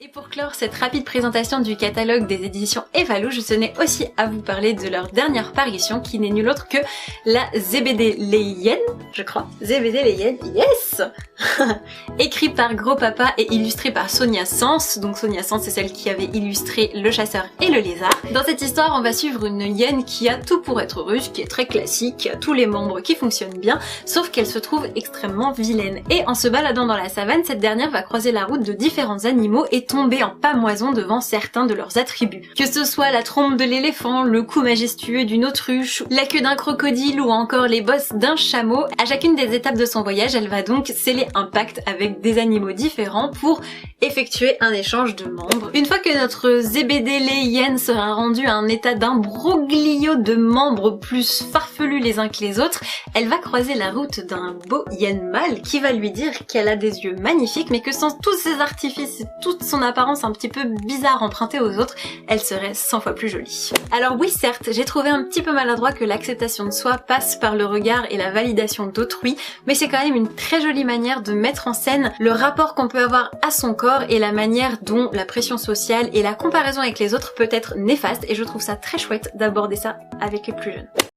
Et pour clore cette rapide présentation du catalogue des éditions Evalou, je tenais aussi à vous parler de leur dernière parution qui n'est nulle autre que la ZBD Leyen, je crois. ZBD Leyen, yes. Écrit par Gros Papa et illustré par Sonia Sens. Donc Sonia Sens, c'est celle qui avait illustré Le Chasseur et le Lézard. Dans cette histoire, on va suivre une hyène qui a tout pour être heureuse, qui est très classique, qui a tous les membres qui fonctionnent bien, sauf qu'elle se trouve extrêmement vilaine. Et en se baladant dans la savane, cette dernière va croiser la route de différents animaux et tomber en pâmoison devant certains de leurs attributs. Que ce soit la trompe de l'éléphant, le cou majestueux d'une autruche, la queue d'un crocodile ou encore les bosses d'un chameau, à chacune des étapes de son voyage, elle va donc sceller un pacte avec des animaux différents pour effectuer un échange de membres. Une fois que notre ZBD Leyen sera rendue à un état d'imbroglio de membres plus farfelus les uns que les autres, elle va croiser la route d'un beau hyène mâle qui va lui dire qu'elle a des yeux magnifiques mais que sans tous ses artifices et toute son apparence un petit peu bizarre empruntée aux autres, elle serait 100 fois plus jolie. Alors oui certes, j'ai trouvé un petit peu maladroit que l'acceptation de soi passe par le regard et la validation d'autrui, mais c'est quand même une très jolie manière de mettre en scène le rapport qu'on peut avoir à son corps et la manière dont la pression sociale et la comparaison avec les autres peut être néfaste, et je trouve ça très chouette d'aborder ça avec les plus jeunes.